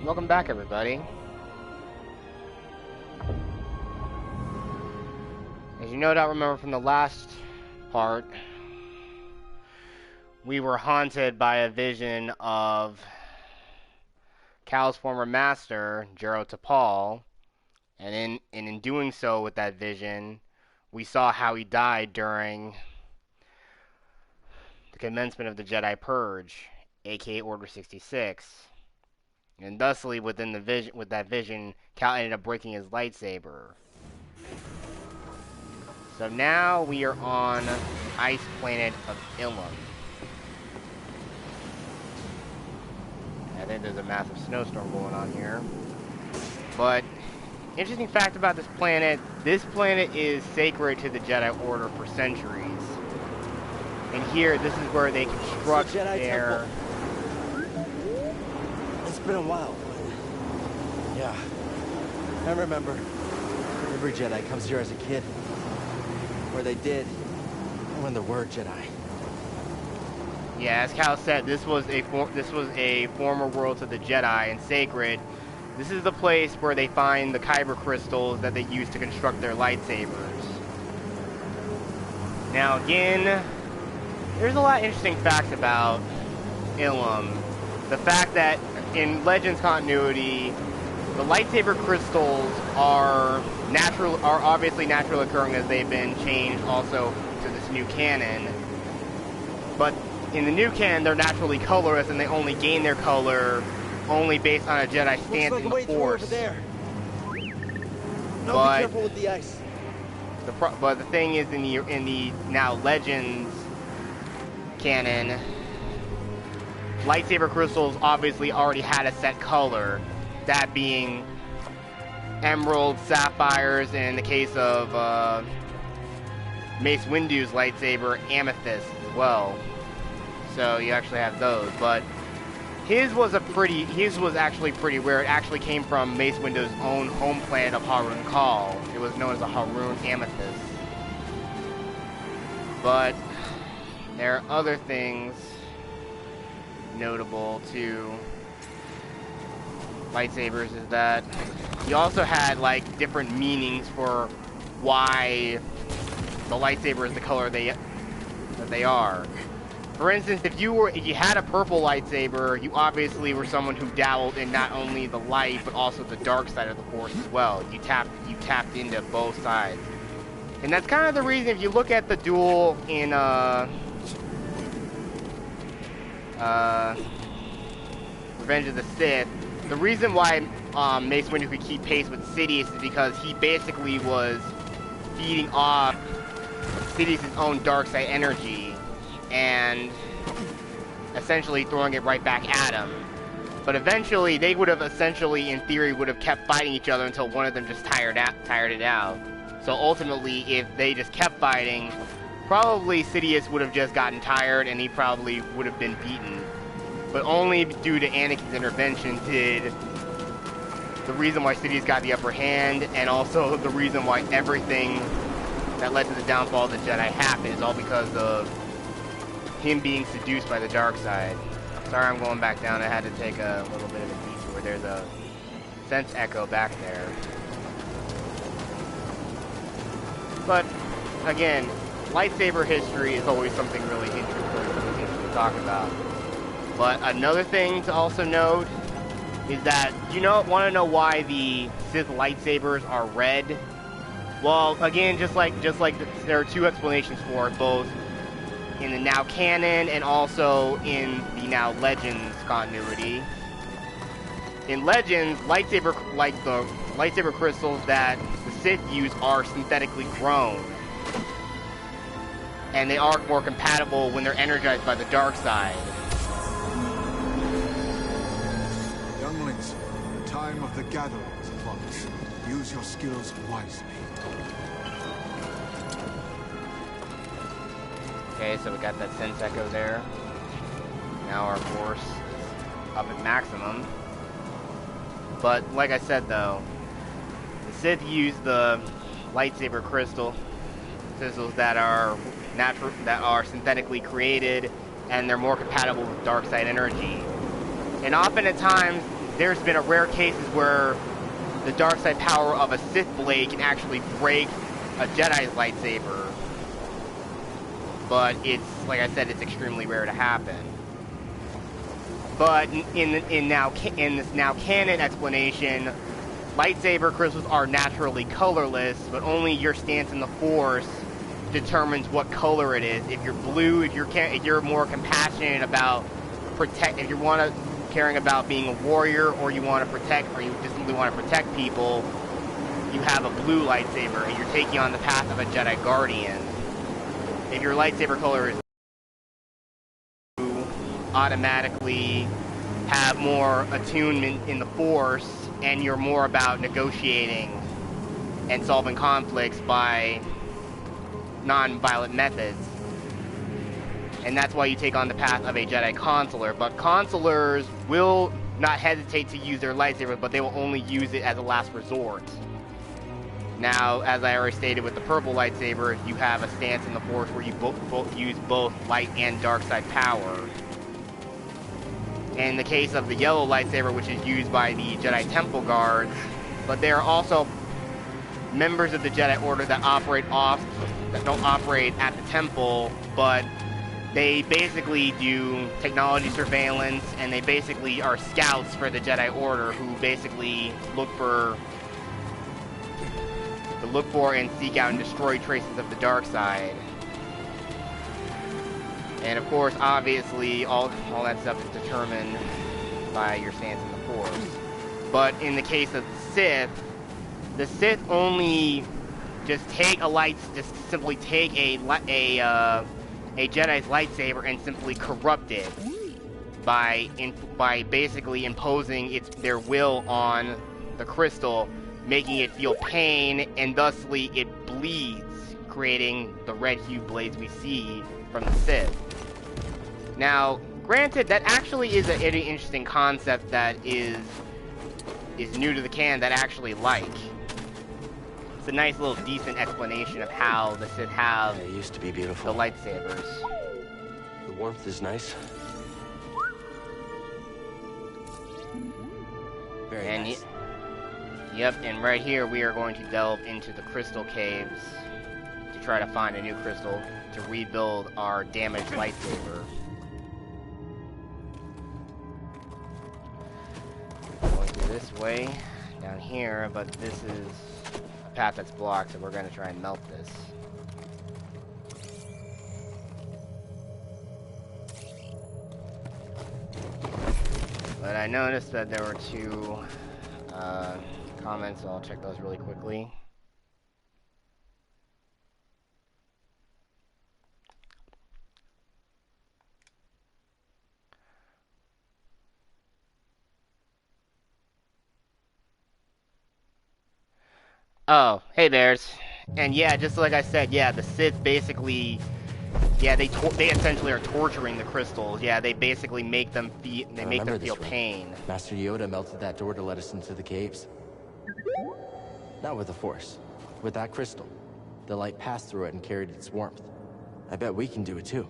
Welcome back, everybody. As you no doubt remember from the last part, we were haunted by a vision of Cal's former master, Jaro Tapal, and in doing so with that vision, we saw how he died during the commencement of the Jedi Purge, aka Order 66. And thusly, within the vision, with that vision, Cal ended up breaking his lightsaber. So now we are on the ice planet of Ilum. I think there's a massive snowstorm going on here. But, interesting fact about this planet is sacred to the Jedi Order for centuries. And here, this is where they construct their... It's been a while. Yeah. I remember every Jedi comes here as a kid. Or they did when there were Jedi. Yeah, as Cal said, this was a former world to the Jedi and sacred. This is the place where they find the kyber crystals that they use to construct their lightsabers. Now again, there's a lot of interesting facts about Ilum. The fact that in Legends continuity, the lightsaber crystals are obviously naturally occurring as they've been changed also to this new canon. But in the new canon, they're naturally colorless, and they only gain their color only based on a Jedi stance in the Force. Over there. No, But be careful with the ice. But the thing is, in the now Legends canon, lightsaber crystals obviously already had a set color, that being emerald, sapphires, and in the case of Mace Windu's lightsaber, amethyst as well. So you actually have those, but his was actually pretty rare. It actually came from Mace Windu's own home planet of Harun Kal. It was known as a Harun amethyst. But there are other things notable to lightsabers, is that you also had like different meanings for why the lightsaber is the color that they are. For instance, if you had a purple lightsaber, you obviously were someone who dabbled in not only the light but also the dark side of the Force as well. You tapped into both sides. And that's kind of the reason, if you look at the duel in Revenge of the Sith, the reason why Mace Windu could keep pace with Sidious is because he basically was feeding off Sidious's own dark side energy and essentially throwing it right back at him. But eventually, they would have essentially, in theory, would have kept fighting each other until one of them just tired it out. So ultimately, if they just kept fighting, probably Sidious would have just gotten tired and he probably would have been beaten. But only due to Anakin's intervention did the reason why Sidious got the upper hand, and also the reason why everything that led to the downfall of the Jedi happened, is all because of him being seduced by the dark side. Sorry, I'm going back down. I had to take a little bit of a detour. There's a sense echo back there. But again, lightsaber history is always something really interesting to talk about. But another thing to also note is that, want to know why the Sith lightsabers are red? Well, again, just like there are two explanations for it, both in the now canon and also in the now Legends continuity. In Legends, the lightsaber crystals that the Sith use are synthetically grown, and they are more compatible when they're energized by the dark side. Younglings, the time of the gathering is upon us. Use your skills wisely. Okay, so we got that sense echo there. Now our force is up at maximum. But like I said though, the Sith use the lightsaber crystals that are synthetically created, and they're more compatible with dark side energy. And often at times, there's been a rare cases where the dark side power of a Sith blade can actually break a Jedi's lightsaber. But it's, like I said, it's extremely rare to happen. But in this now canon explanation, lightsaber crystals are naturally colorless, but only your stance in the Force determines what color it is. If you're blue, if you're more compassionate about if you want to caring about being a warrior, or you want to protect, or you just simply want to protect people, you have a blue lightsaber, and you're taking on the path of a Jedi Guardian. If your lightsaber color is blue, automatically have more attunement in the Force, and you're more about negotiating and solving conflicts by non-violent methods. And that's why you take on the path of a Jedi Consular. But Consulars will not hesitate to use their lightsaber, but they will only use it as a last resort. Now, as I already stated with the purple lightsaber, you have a stance in the Force where you both use both light and dark side power. In the case of the yellow lightsaber, which is used by the Jedi Temple Guards, but they are also members of the Jedi Order that don't operate at the temple, but they basically do technology surveillance, and they basically are scouts for the Jedi Order who basically look for and seek out and destroy traces of the dark side. And of course, obviously, all that stuff is determined by your stance in the Force. But in the case of the Sith only just simply take a Jedi's lightsaber and simply corrupt it by basically imposing their will on the crystal, making it feel pain, and thusly it bleeds, creating the red hue blades we see from the Sith. Now, granted, that actually is a very interesting concept that is new to the canon that I actually like. It's a nice little decent explanation of how the Sith have it used to be beautiful. The lightsabers. The warmth is nice. Very nice. Yep, and right here we are going to delve into the crystal caves to try to find a new crystal to rebuild our damaged lightsaber. Going through this way, down here, but this is a path that's blocked, so we're going to try and melt this. But I noticed that there were two comments, so I'll check those really quickly. Oh, hey bears. And yeah, just like I said, yeah, the Sith basically, yeah, they essentially are torturing the crystals. Yeah, they basically make them feel pain. Master Yoda melted that door to let us into the caves. Not with the Force, with that crystal. The light passed through it and carried its warmth. I bet we can do it too.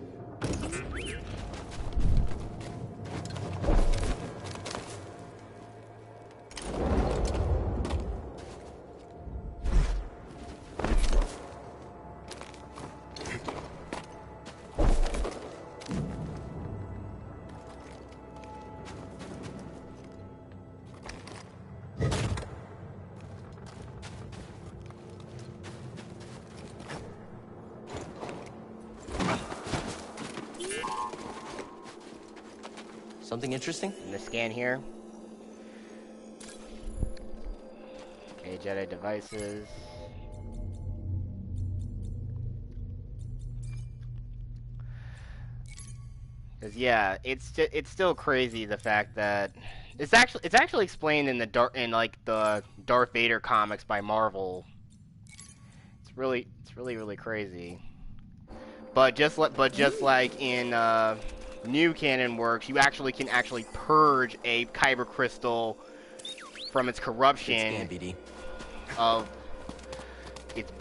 Something interesting? In the scan here. Okay, Jedi devices. Cause yeah, it's still crazy the fact that it's actually explained in the Darth Vader comics by Marvel. It's really crazy. But just like in new canon works, you can actually purge a kyber crystal from its corruption of its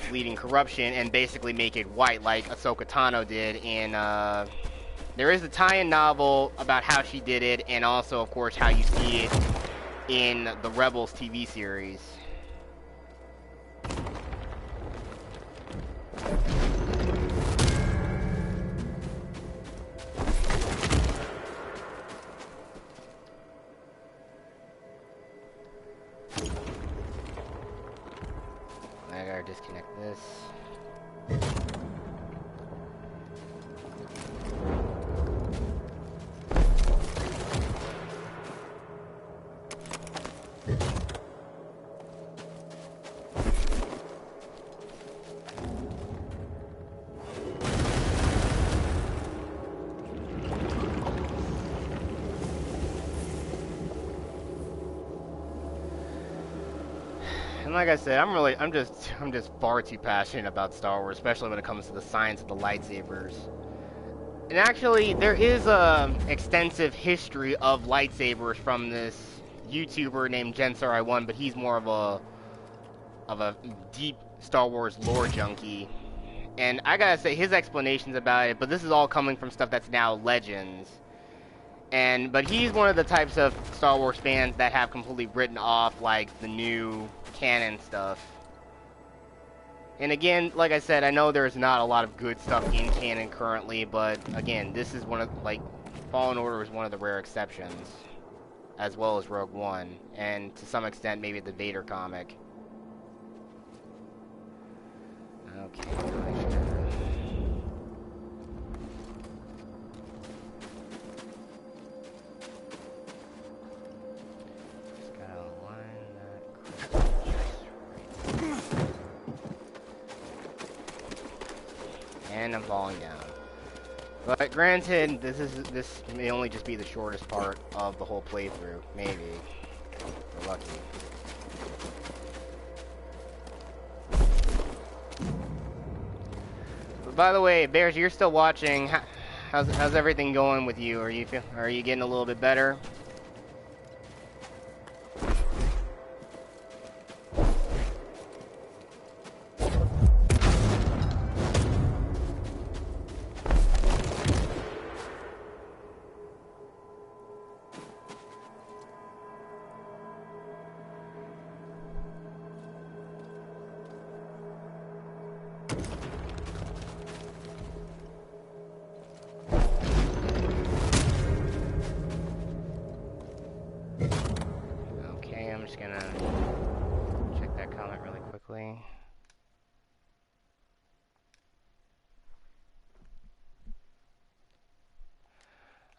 bleeding corruption and basically make it white, like Ahsoka Tano did in There is a tie-in novel about how she did it, and also, of course, how you see it in the Rebels TV series. I gotta disconnect this. Like I said, I'm just far too passionate about Star Wars, especially when it comes to the science of the lightsabers. And actually, there is a extensive history of lightsabers from this YouTuber named Jensari1, but he's more of a deep Star Wars lore junkie. And I gotta say, his explanations about it, but this is all coming from stuff that's now Legends. But he's one of the types of Star Wars fans that have completely written off, like, the new canon stuff. And again, like I said, I know there's not a lot of good stuff in canon currently, but again, this is one of, like, Fallen Order is one of the rare exceptions, as well as Rogue One, and to some extent, maybe the Vader comic. Okay, and I'm falling down. But granted, this may only just be the shortest part of the whole playthrough. Maybe. We're lucky. But by the way, Bears, you're still watching. How's everything going with you? Are you getting a little bit better?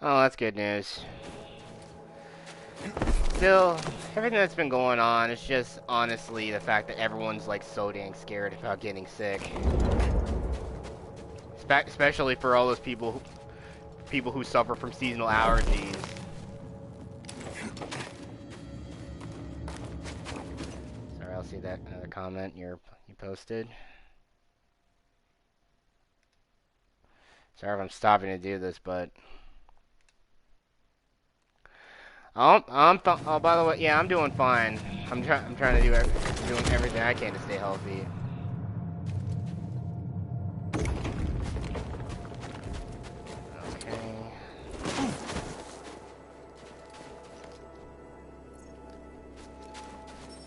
Oh, that's good news. Still, everything that's been going on, it's just honestly the fact that everyone's like so dang scared about getting sick. Especially for all those people who suffer from seasonal allergies. Sorry, I'll see that another comment you posted. Sorry if I'm stopping to do this, but oh, by the way, yeah, I'm doing fine. I'm trying to do doing everything I can to stay healthy. Okay.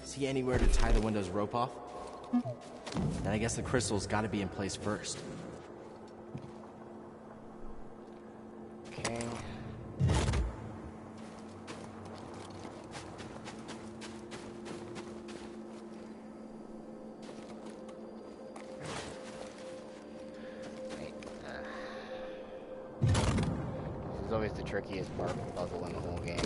See anywhere to tie the window's rope off? Then I guess the crystal's got to be in place first. Okay. This is always the trickiest part of the puzzle in the whole game.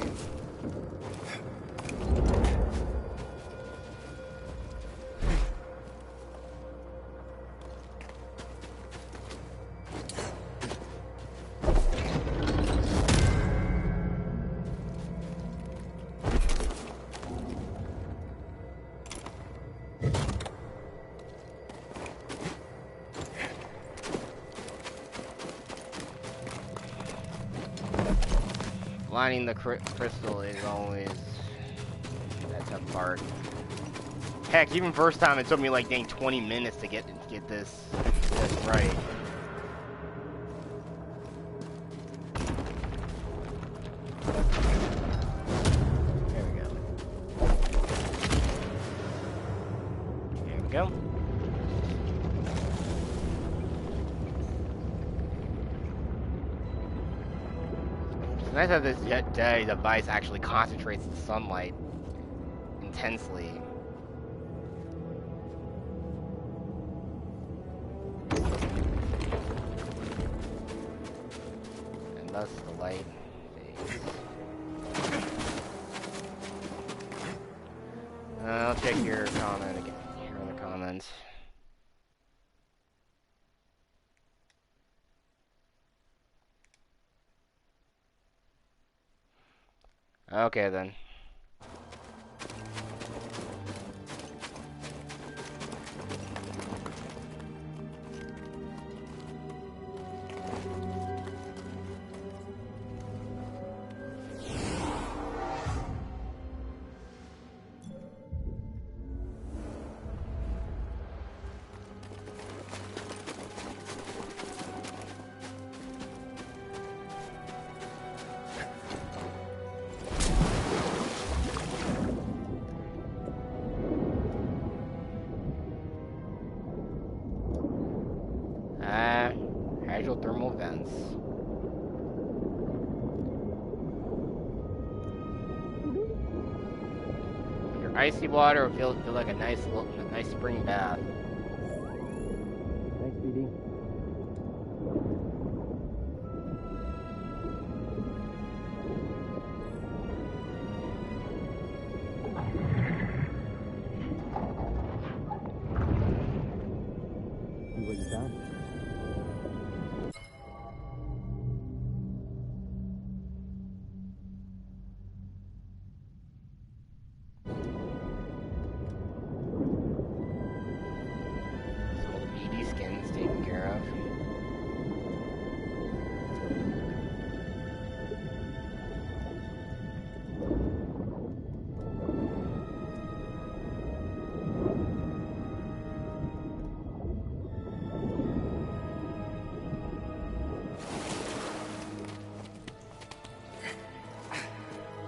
Lining the crystal is always that tough part. Heck, even first time it took me like dang 20 minutes to get this right. go. It's nice that this Jedi device actually concentrates the sunlight intensely. And thus the light fades. I'll check your comment again. Here are the comments. Okay then. Hydrothermal vents. Your icy water will feel like a nice spring bath. Thanks, BD. See what you found?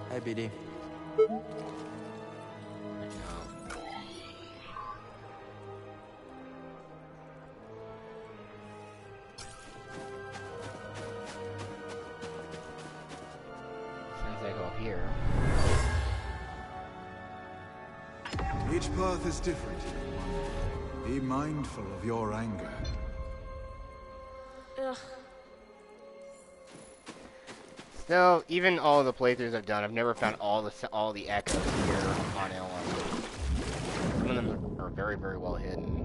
Hi, BD. Since I go up here. Each path is different. Be mindful of your anger. Ugh. So, even all the playthroughs I've done, I've never found all the echoes here on Ilum. Some of them are very, very well hidden.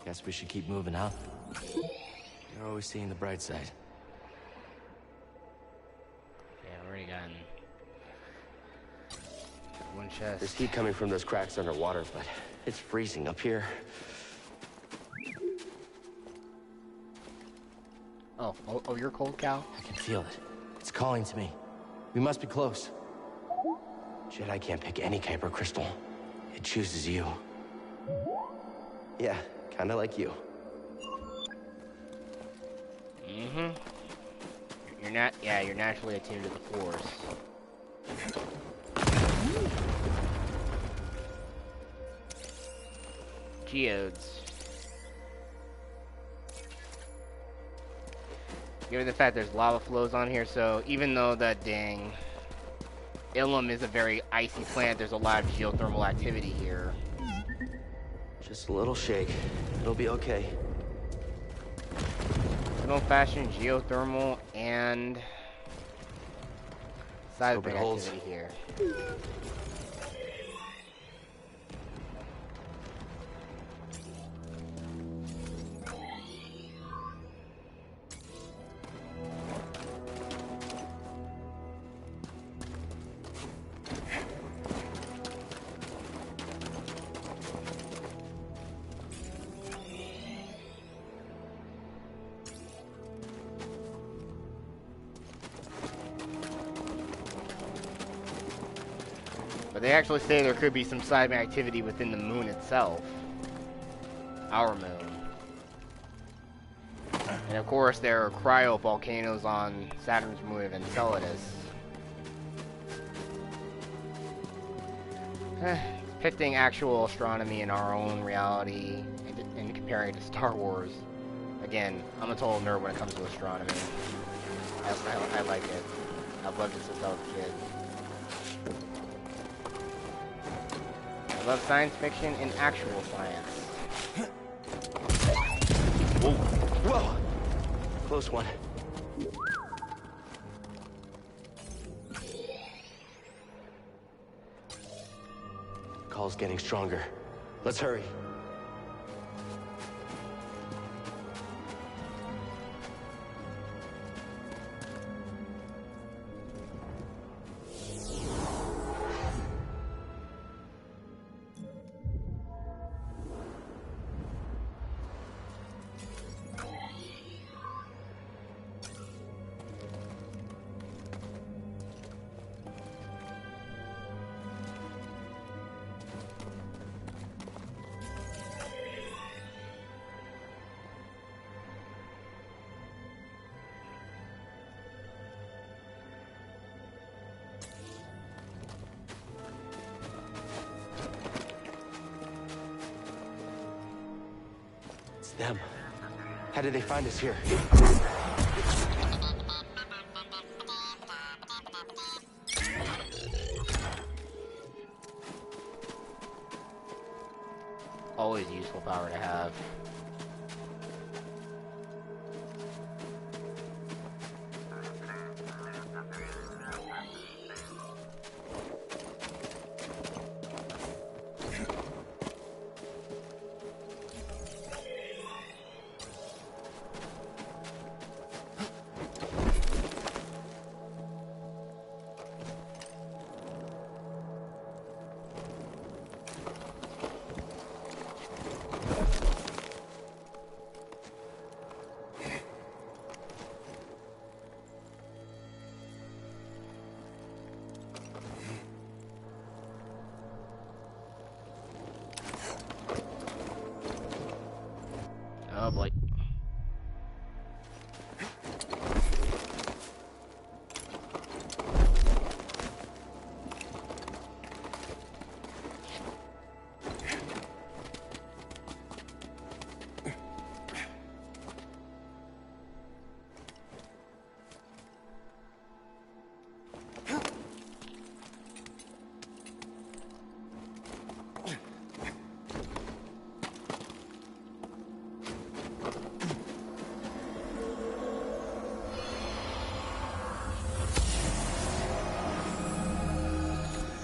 Guess we should keep moving, huh? You're always seeing the bright side. Yeah, I've already gotten one chest. There's heat coming from those cracks underwater, but it's freezing up here. Oh, you're cold, Cal? I can feel it. It's calling to me. We must be close. Jedi can't pick any kyber crystal. It chooses you. Yeah, kind of like you. Mm-hmm. You're naturally attuned to the Force. Geodes. Given the fact there's lava flows on here, so even though that dang Ilum is a very icy planet, there's a lot of geothermal activity here. Just a little shake. It'll be okay. Smoke fashion, geothermal, and seismic activity here. But they actually say there could be some seismic activity within the moon itself. Our moon. And of course there are cryovolcanoes on Saturn's moon of Enceladus. Depicting actual astronomy in our own reality and comparing it to Star Wars. Again, I'm a total nerd when it comes to astronomy. I like it. I've loved it since I was a kid. I love science fiction and actual science. Whoa! Whoa! Close one. Call's getting stronger. Let's hurry. Them. How did they find us here? Always useful power to have. Oh boy.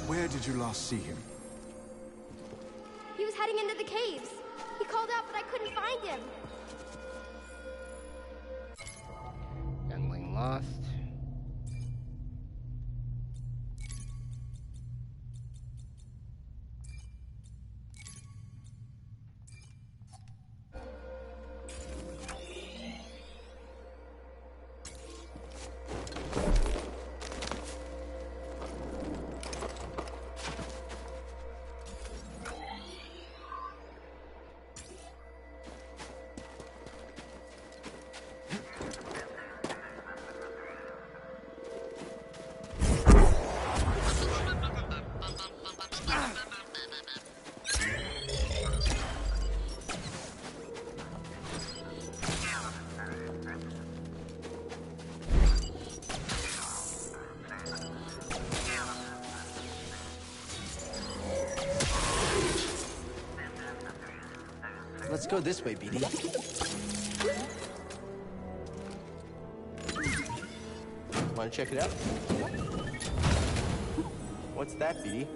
Where did you last see him? He was heading into the caves. He called out, but I couldn't find him. Youngling lost. Let's go this way, BD. Want to check it out? What's that, BD?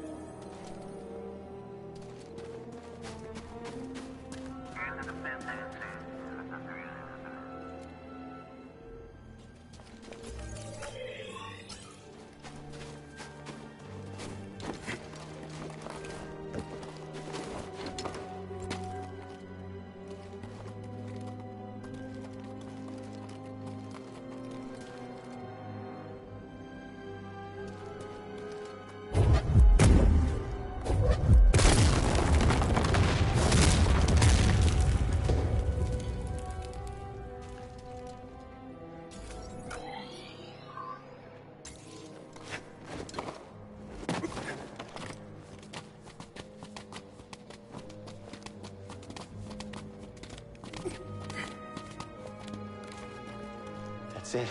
That's it.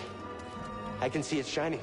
I can see it shining.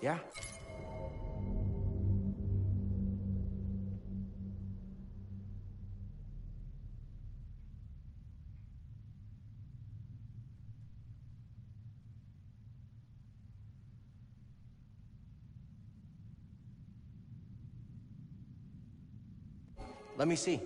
Yeah. Let me see.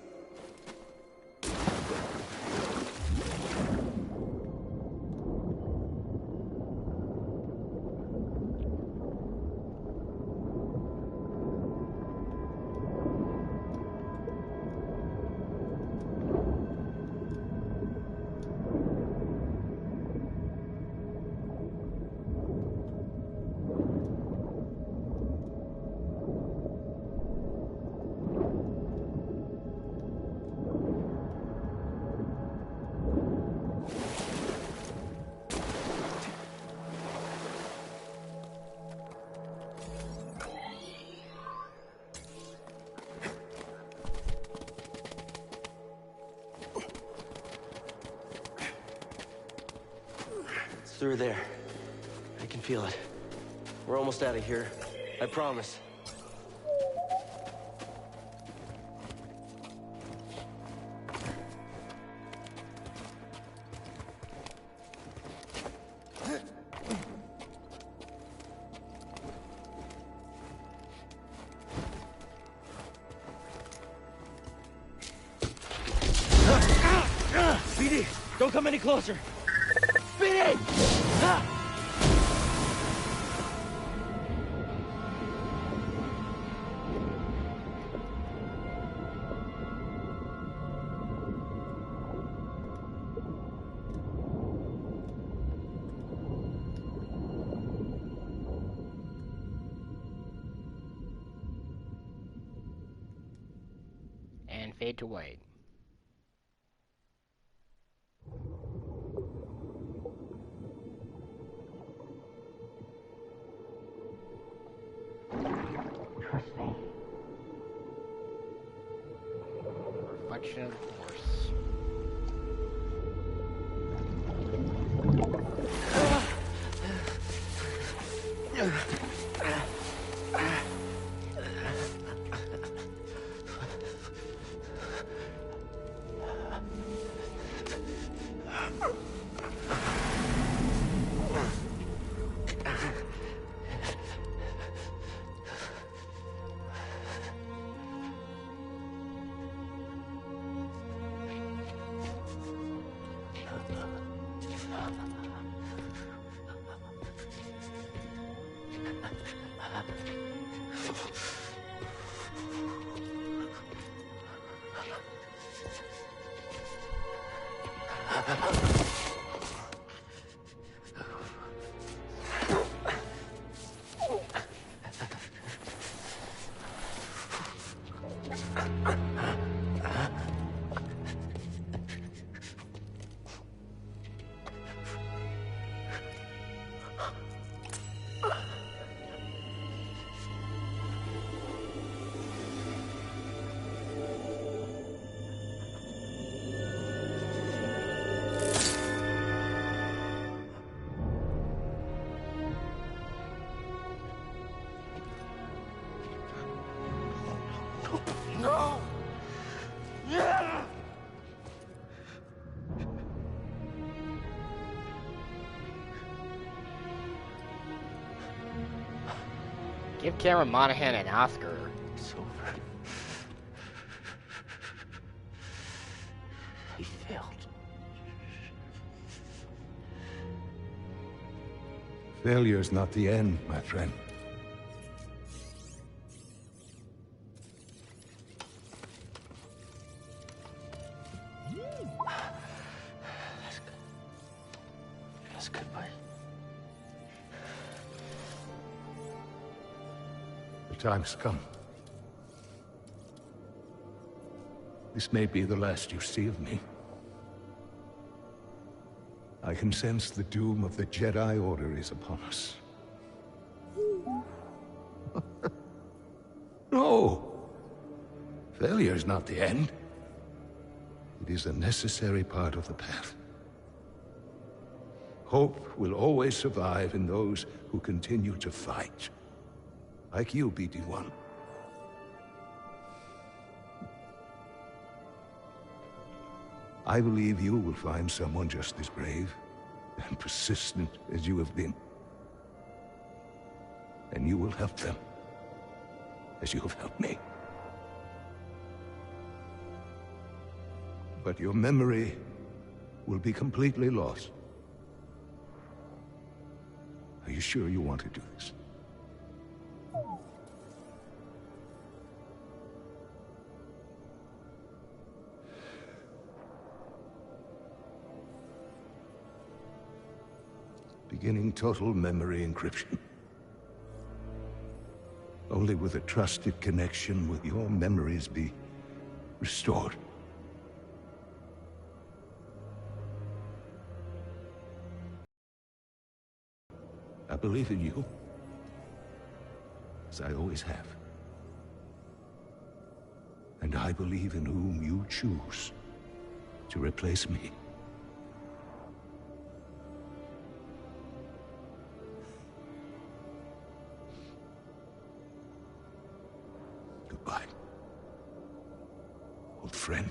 Through there. I can feel it. We're almost out of here. I promise. BD, don't come any closer. BD! And fade to white. Reflection of the Force. No! Yeah! Give Cameron Monaghan an Oscar. It's over. He failed. Failure's not the end, my friend. That's good, buddy. The time's come. This may be the last you see of me. I can sense the doom of the Jedi Order is upon us. No! Failure's not the end. It is a necessary part of the path. Hope will always survive in those who continue to fight. Like you, BD-1. I believe you will find someone just as brave and persistent as you have been. And you will help them, as you have helped me. But your memory will be completely lost. Are you sure you want to do this? Beginning total memory encryption. Only with a trusted connection will your memories be restored. I believe in you, as I always have. And I believe in whom you choose to replace me. Goodbye, old friend.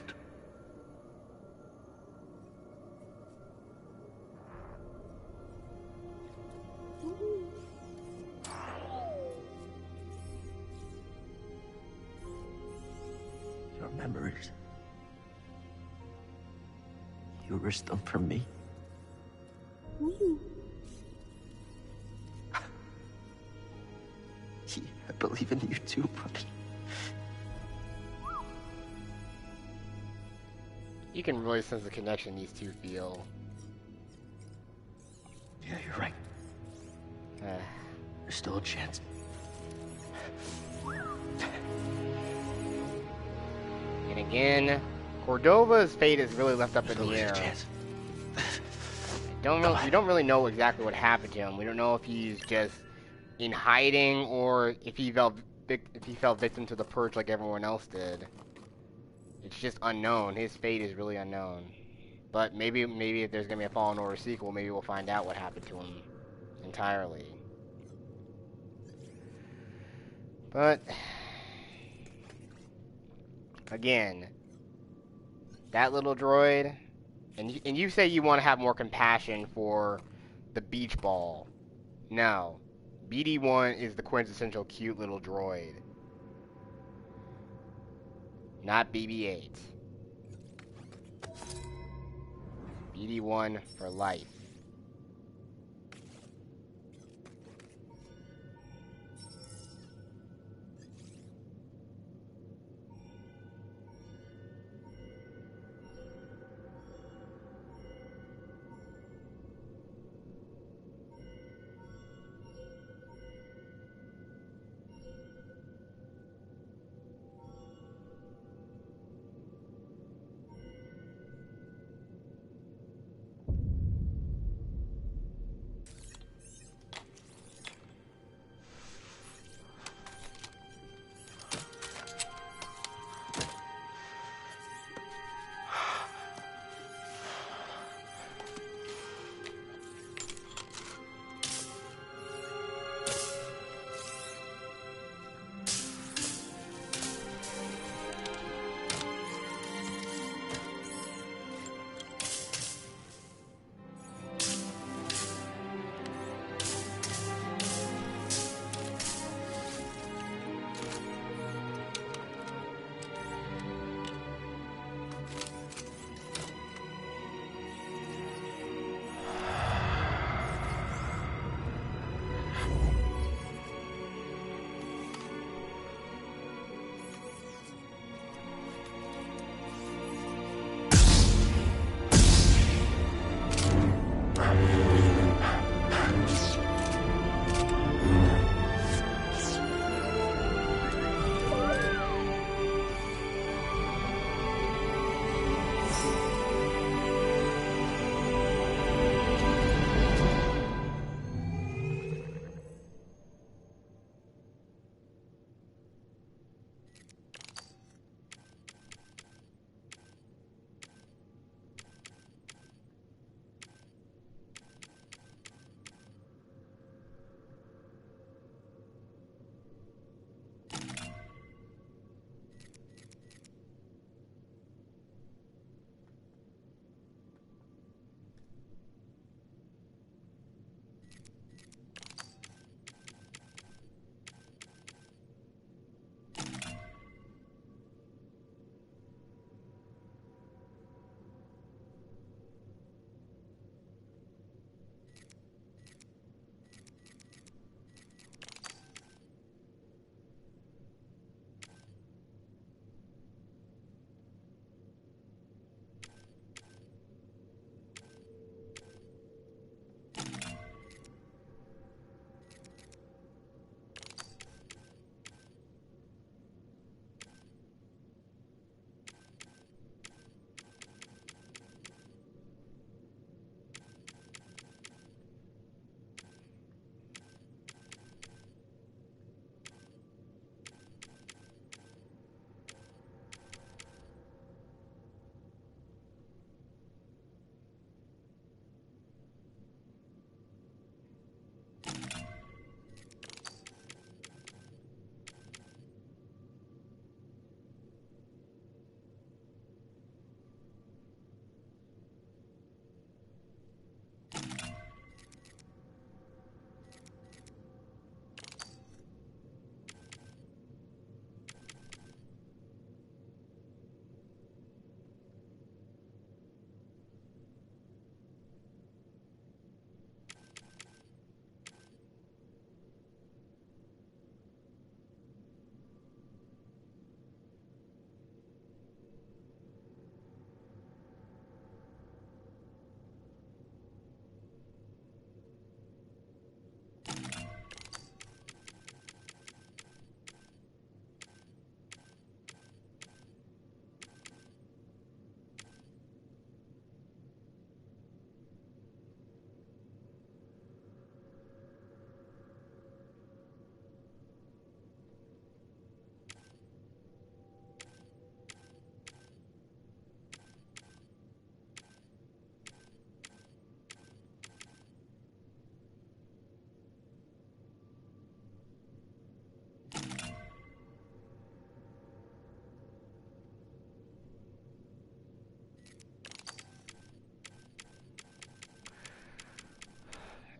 Your memories. You risked them for me. I believe in you too, buddy. You can really sense the connection these two feel. Yeah, you're right. There's still a chance. And again, Cordova's fate is really left up in the air. We don't really know exactly what happened to him. We don't know if he's just in hiding or if he fell victim to the purge like everyone else did. It's just unknown. His fate is really unknown. But maybe if there's gonna be a Fallen Order sequel, maybe we'll find out what happened to him entirely. But again, that little droid, and you say you want to have more compassion for the beach ball. No, BD-1 is the quintessential cute little droid, not BB-8. BD-1 for life.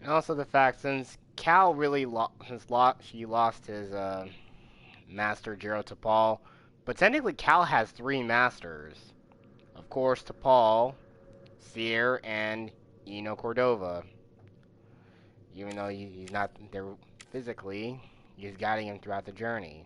And also the fact, since Cal really lost his master Jaro Tapal, but technically Cal has 3 masters. Of course, Tapal, Cere, and Cordova. Even though he's not there physically, he's guiding him throughout the journey.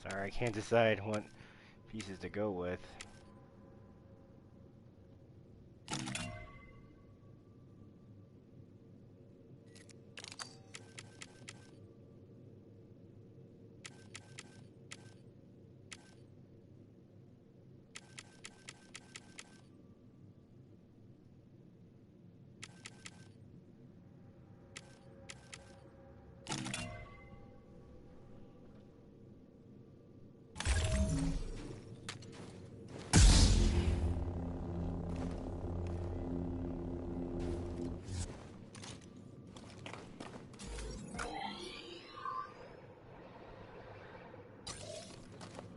Sorry, I can't decide what pieces to go with.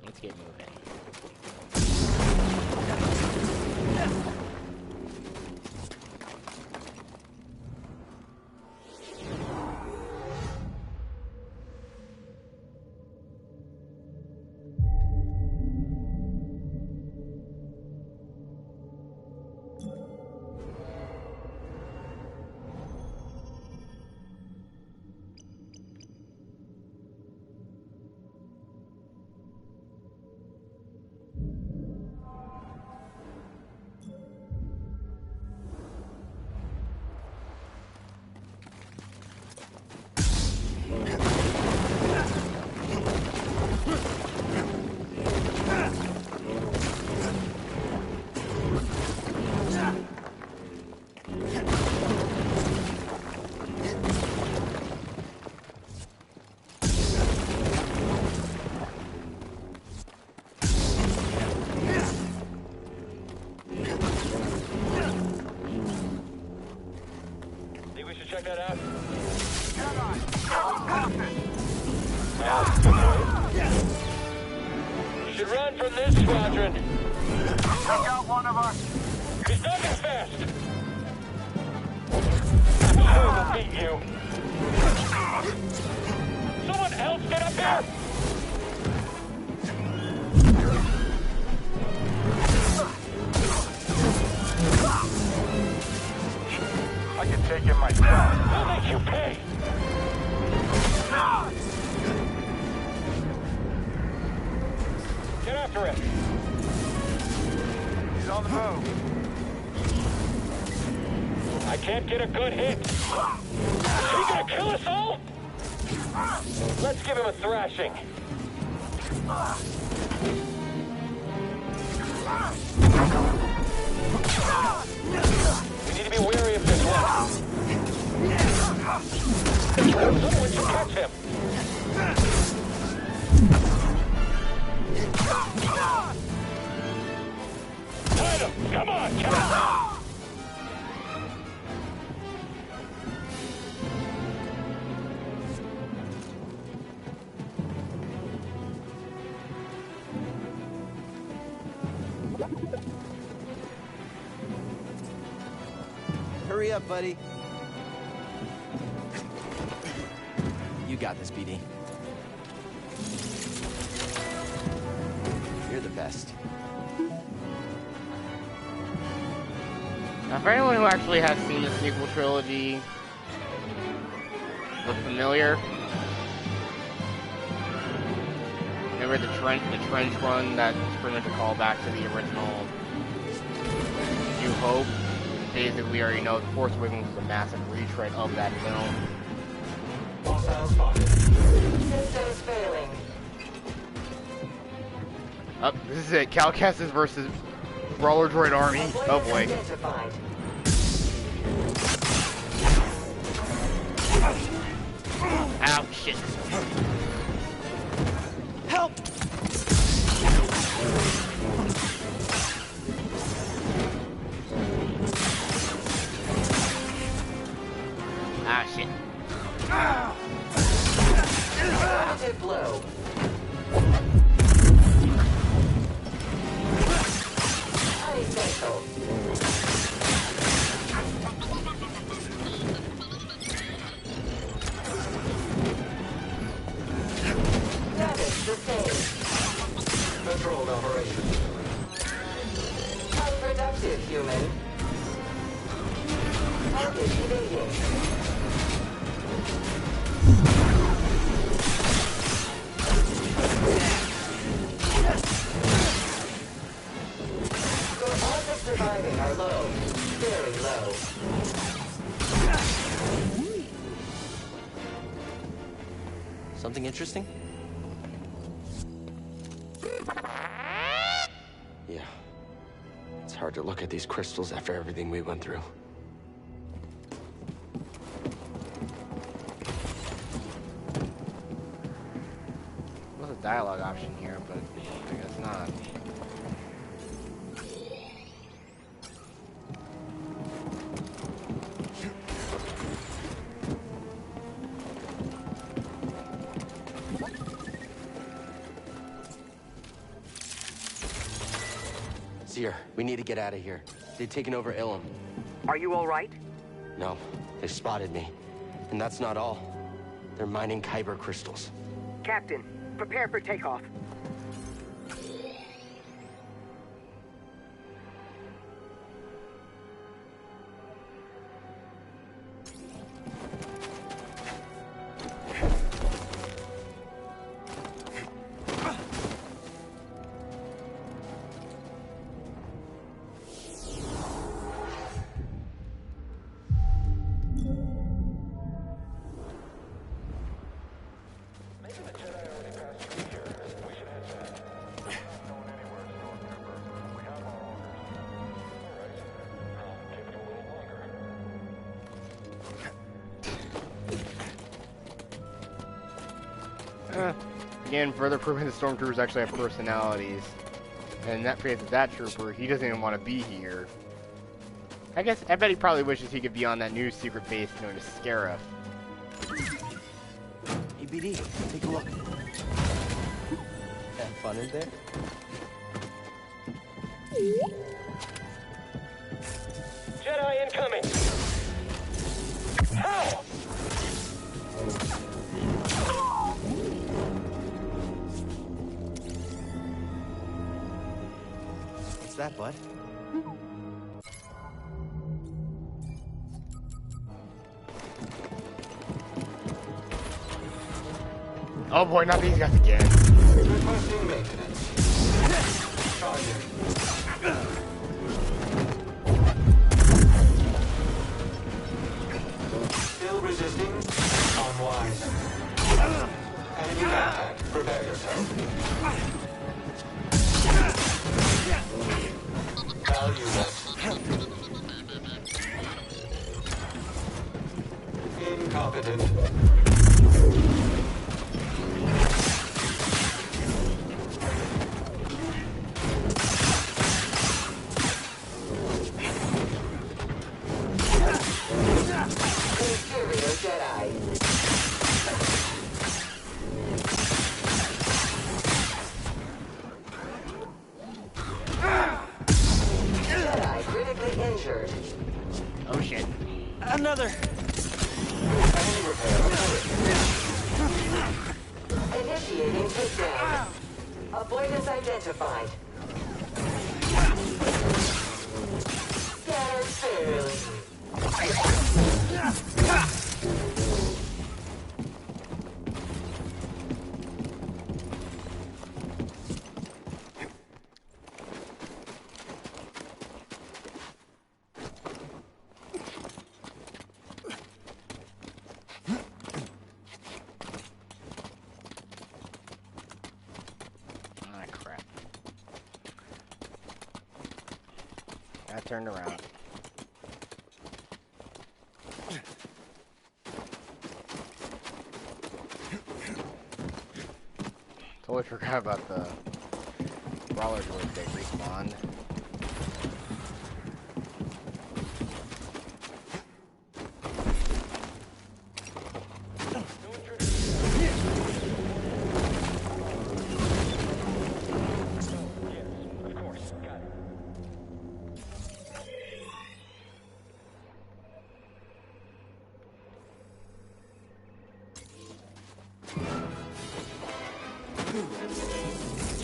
Let's get moving. Check that out. You should run from this squadron. Took out one of us. He's talking fast. I'm sure we'll beat you. Someone else get up here. I can take him myself. I'll make you pay. Get after him. He's on the move. I can't get a good hit. Is he gonna kill us all? Let's give him a thrashing. We need to be wary of this one. Someone should catch him. Got him! Come on, kill him! Hurry up, buddy. You got this, BD. You're the best. Now, for anyone who actually has seen the sequel trilogy, look familiar? Remember the trench run that's pretty much a callback to the original New Hope? Basically, we already know the Force Awakens was a massive retread of that film. Systems failing. Up, this is it. Cal Kestis versus Roller Droid Army. Oh boy. Identified. Ow, shit. Help! Ah, shit. Active blow. Unessential. Damage sustained. Controlled operation. Unproductive human. Target evading. Your odds of surviving are low. Very low. Something interesting? Yeah. It's hard to look at these crystals after everything we went through. There's a dialogue option here, but I guess not. Cere, we need to get out of here. They've taken over Ilum. Are you all right? No, they spotted me. And that's not all. They're mining kyber crystals. Captain, prepare for takeoff. Again, further proving the stormtroopers actually have personalities. And in that case of that trooper, he doesn't even want to be here. I bet he probably wishes he could be on that new secret base known as Cere. Hey, BD, take a look. Have fun in there? Jedi incoming! How? What's that, bud? Oh boy, not these guys again. Requesting maintenance. Charging. Still resisting? Unwise. Enemy contact. Prepare yourself. All units. Incompetent. Inferior Jedi. Jedi critically injured. Oh shit. Another! Enemy repair. Initiating takedown. Avoidance identified. Scattered fairly. Ah, crap. I turned around. Totally forgot about the brawler droids they respawned. Of course. Got it.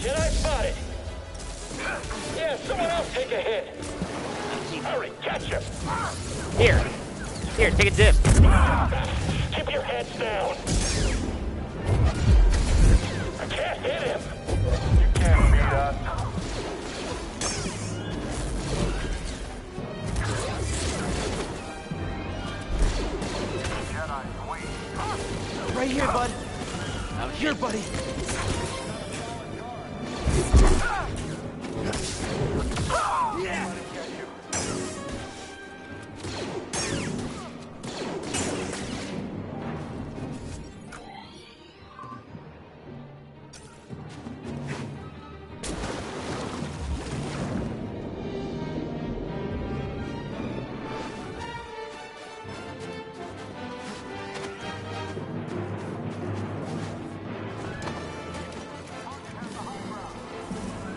Jedi spotted. Yeah, someone else take a hit. Hurry, catch him. Here, take a dip. Keep your heads down. I can't hit him. You can't beat us. Right here, bud. Here, buddy.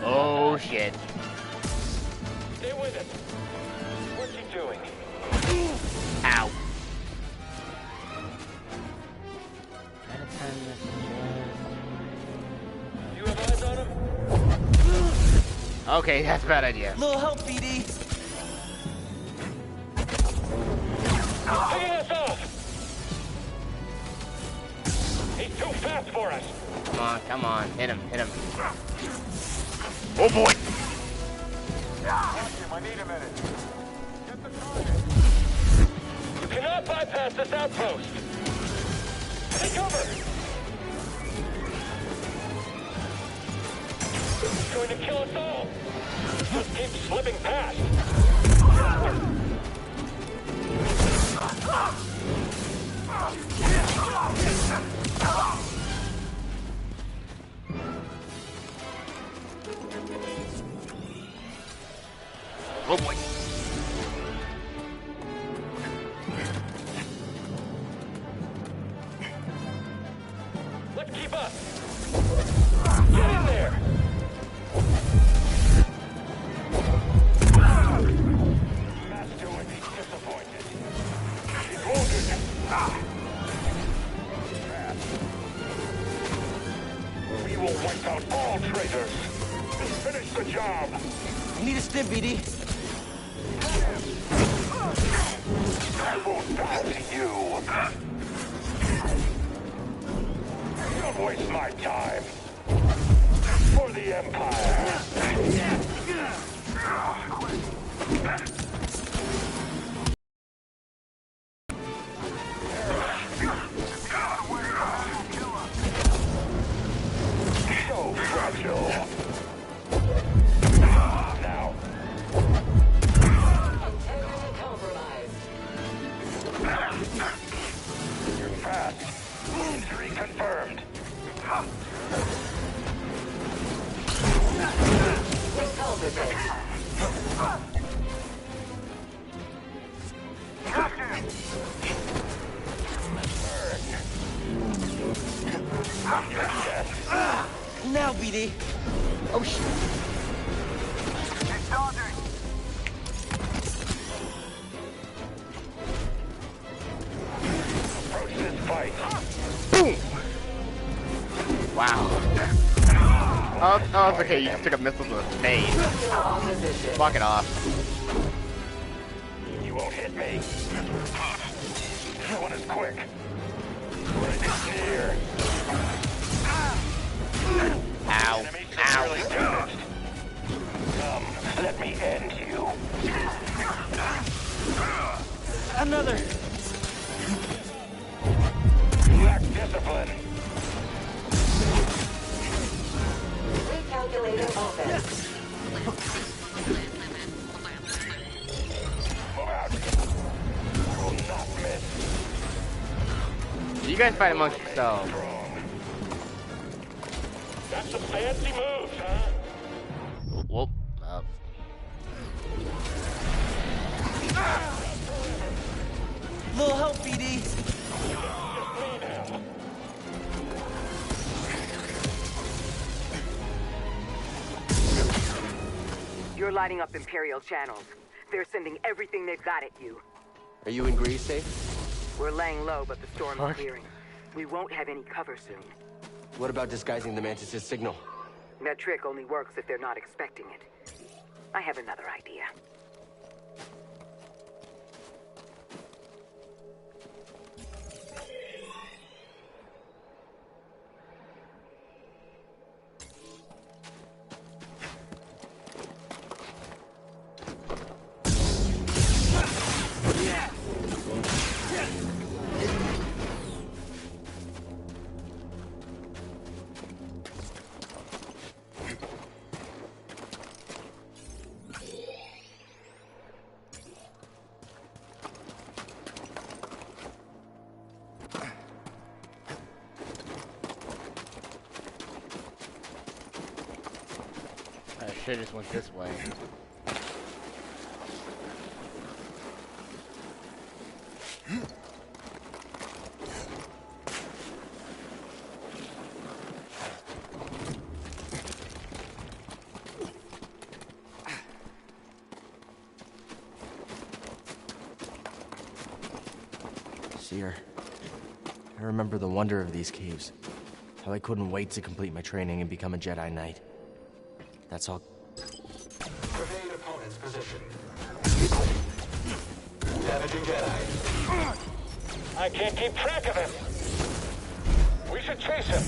Oh shit. Stay with us. What's he doing? Ow. You have eyes on him? Okay, that's a bad idea. Little help, BD. Picking us off! He's too fast for us! Come on, hit him. Oh boy! I need a minute. Get the target. You cannot bypass this outpost! Take cover! It's going to kill us all! Just keep slipping past! Oh boy. Let's keep up! Get in there! Master would be disappointed. He's wounded. We will wipe out all traitors. Finish the job. I need a stim, BD. I won't bow to you. Don't waste my time. For the Empire. So fragile. Now, Now, BD. Oh shit. It's dodging. Approach this fight. Boom. Wow. Oh, it's okay. You just took a missile to the face. Opposition. Block it off. You won't hit me. This one is quick. Right here. Ow. Enemy Ow. severely damaged. Come, let me end you. Another. Lack discipline. Recalculating offense. Move out. I will not miss. You guys fight amongst yourselves. Got some fancy moves, huh? Whoop. Up. Little help, BD. You're lighting up Imperial channels. They're sending everything they've got at you. Are you in Greece safe? We're laying low, but the storm is clearing. We won't have any cover soon. What about disguising the Mantis' signal? That trick only works if they're not expecting it. I have another idea. I should just went this way. Cere, I remember the wonder of these caves. How I couldn't wait to complete my training and become a Jedi Knight. That's all. Evade opponent's position. Damaging Jedi. I can't keep track of him. We should chase him.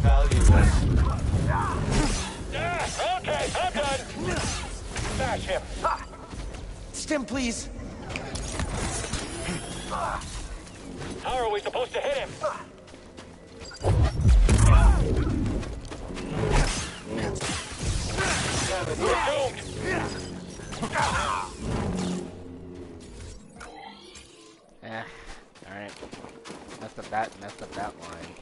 Valueless. Okay, I'm done. Smash him. Stim, please. How are we supposed to hit him? We're doomed. Alright. Messed up that line.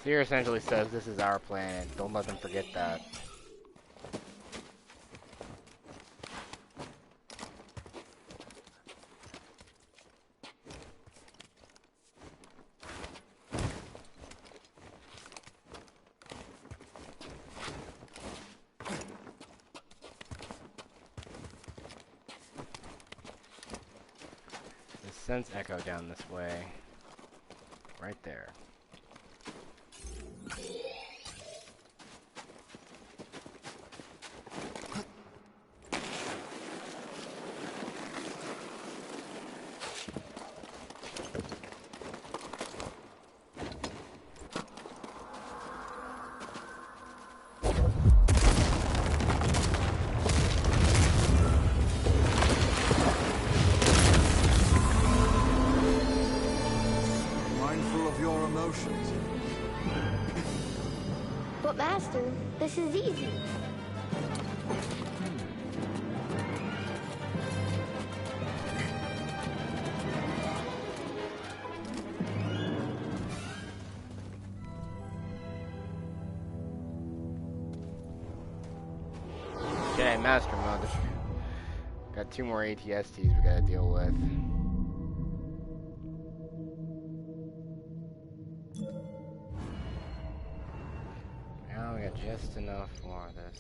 Cere essentially says this is our planet. Don't let them forget that. Sense echo down this way. Right there. But Master, this is easy. Jedi Master Mode. Got 2 more ATSTs we gotta deal with. Now we got just enough more of this.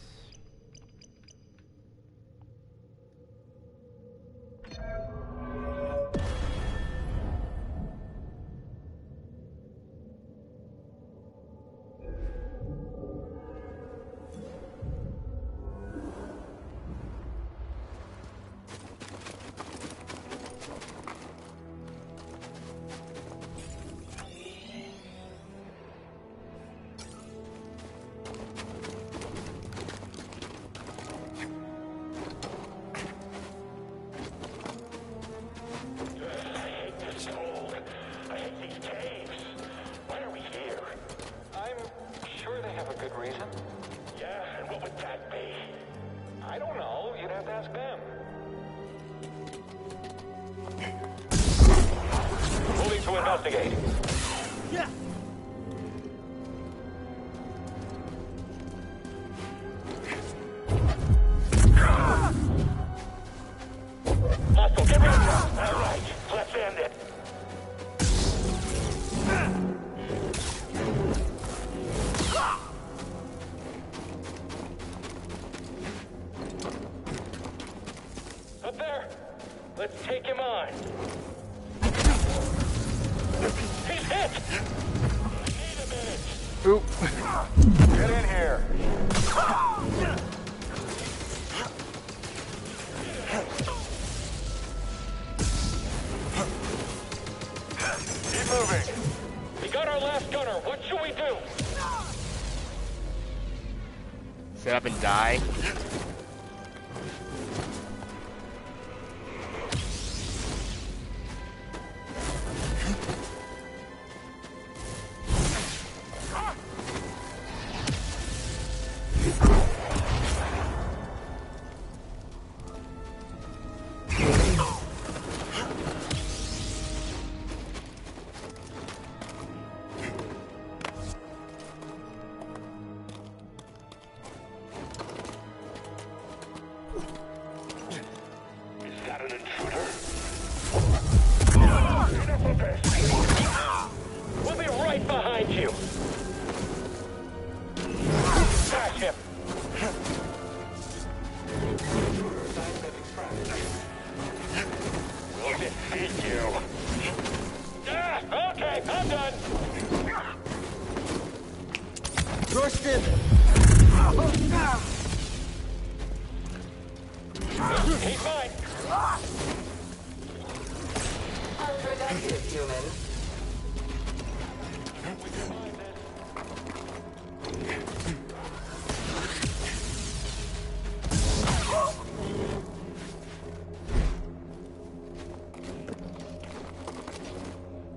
Sit up and die.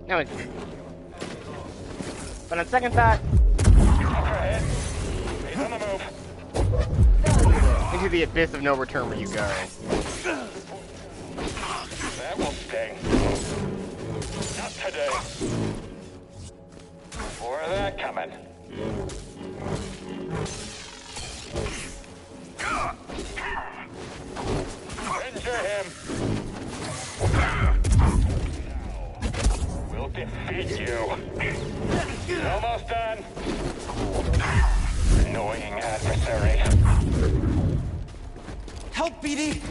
No, it's... But on second thought... He's on the move. Into the abyss of no return where you go. That will sting. Not today. More of that coming. Injure him. We'll defeat you. Almost done. Annoying adversary. Help, BD!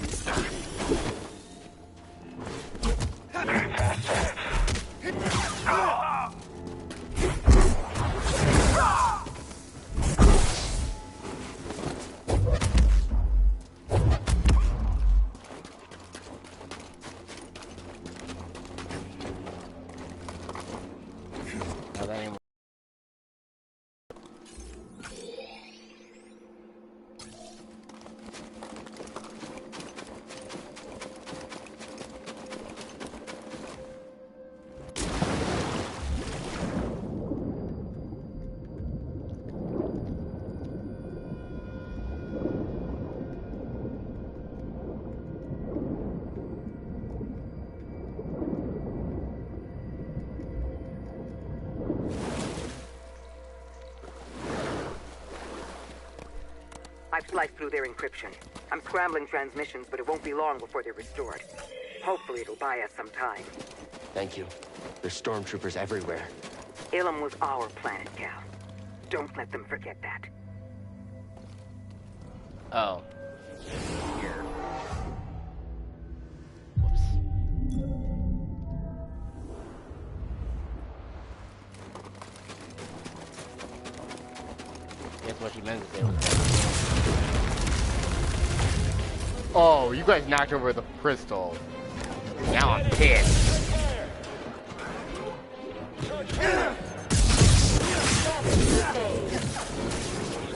just sliced through their encryption. I'm scrambling transmissions, but it won't be long before they're restored. Hopefully it'll buy us some time. Thank you. There's stormtroopers everywhere. Ilum was our planet, Cal. Don't let them forget that. Oh. Here. Whoops. Guess what she meant to say was that. Oh, you guys knocked over the crystal. Now I'm pissed.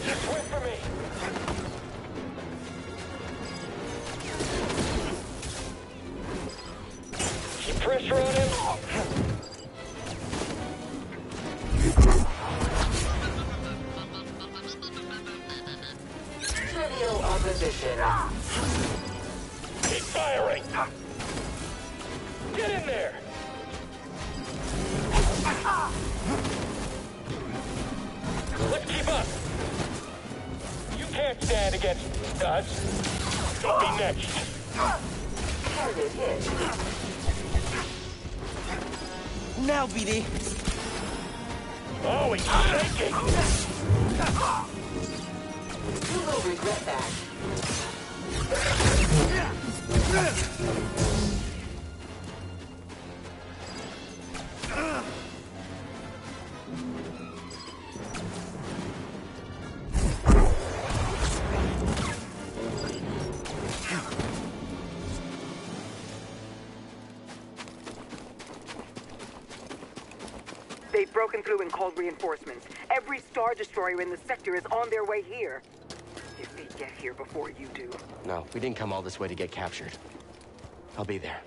Just wait for me. Keep pressure on him. Trivial opposition. Keep firing. Get in there. Let's keep up. You can't stand against us. Don't be next. Target hit. Now, BD. Oh, he's shaking. You will regret that. They've broken through and called reinforcements. Every Star Destroyer in the sector is on their way here. If they get here before you do. No, we didn't come all this way to get captured. I'll be there.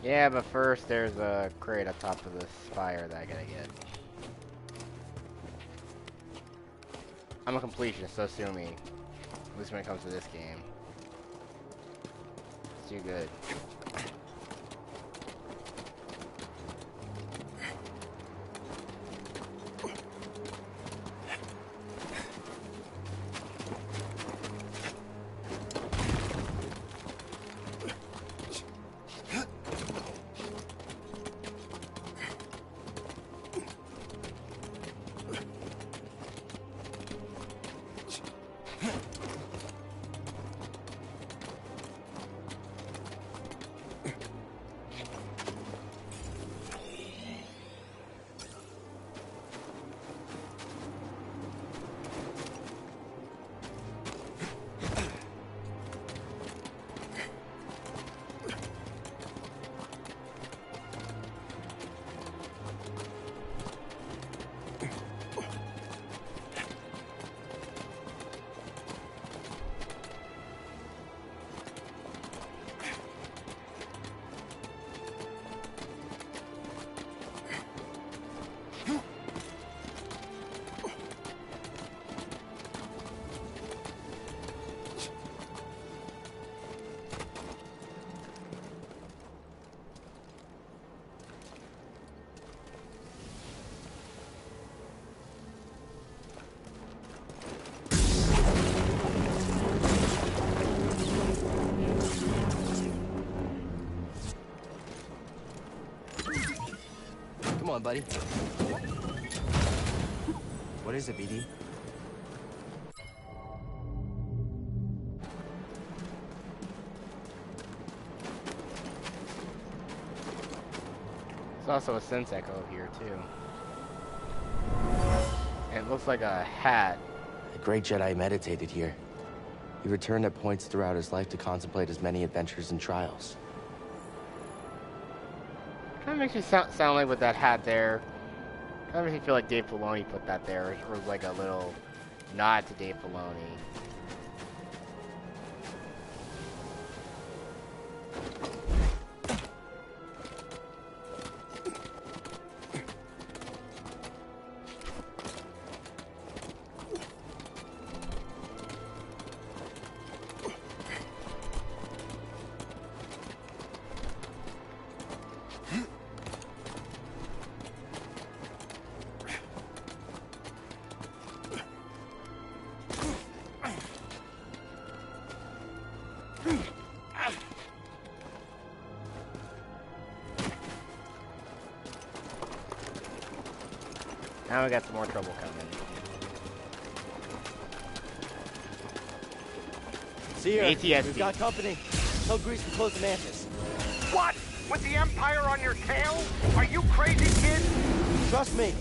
Yeah, but first there's a crate on top of this fire that I gotta get. I'm a completionist, so sue me. At least when it comes to this game. It's too good. Come on, buddy. What is it, BD? There's also a sense echo here too. And it looks like a hat. A great Jedi meditated here. He returned at points throughout his life to contemplate his many adventures and trials. Kind of makes me sound like with that hat there. Kind of makes me feel like Dave Filoni put that there, or like a little nod to Dave Filoni. Now we got some more trouble coming. Cere, ATSD. we've got company. Tell Grease to close the mantis. What? With the Empire on your tail? Are you crazy, kid? Trust me.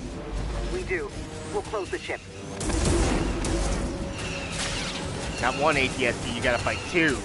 We do. We'll close the ship. Not one ATSD, you gotta fight two.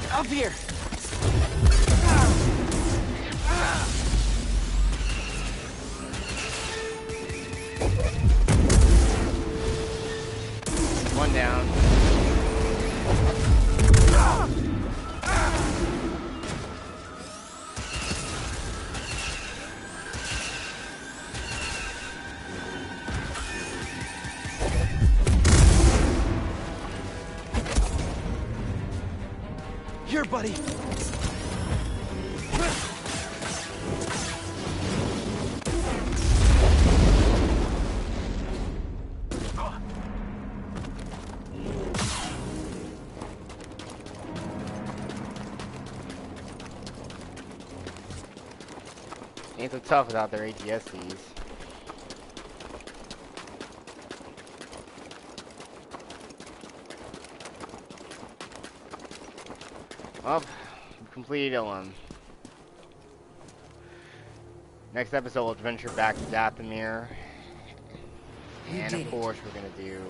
Up here! One down. Here, buddy! Ain't so tough without their ATSDs. Well, we completed Ilum. Next episode, we'll venture back to Dathomir. And of course, we're gonna do...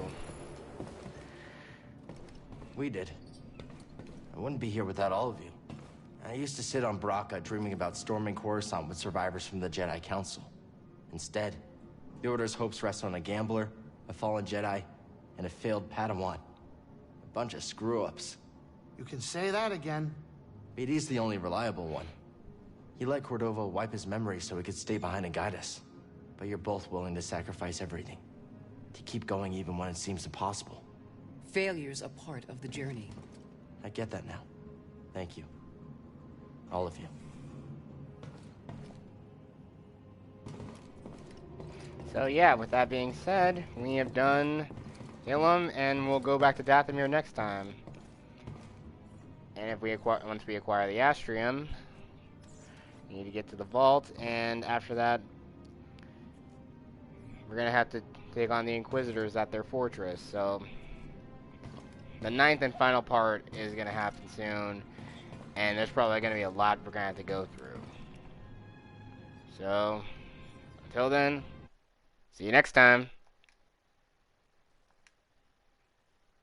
We did. I wouldn't be here without all of you. I used to sit on Baraka dreaming about storming Coruscant with survivors from the Jedi Council. Instead, the Order's hopes rest on a gambler, a fallen Jedi, and a failed Padawan. A bunch of screw-ups. You can say that again. BD's the only reliable one. He let Cordova wipe his memory so he could stay behind and guide us. But you're both willing to sacrifice everything. To keep going even when it seems impossible. Failure's a part of the journey. I get that now. Thank you. All of you. So yeah, with that being said, we have done Ilum, and we'll go back to Dathomir next time. And if we once we acquire the Astrium, we need to get to the vault, and after that, we're gonna have to take on the Inquisitors at their fortress. So the 9th and final part is gonna happen soon, and there's probably gonna be a lot we're gonna have to go through. So until then, see you next time.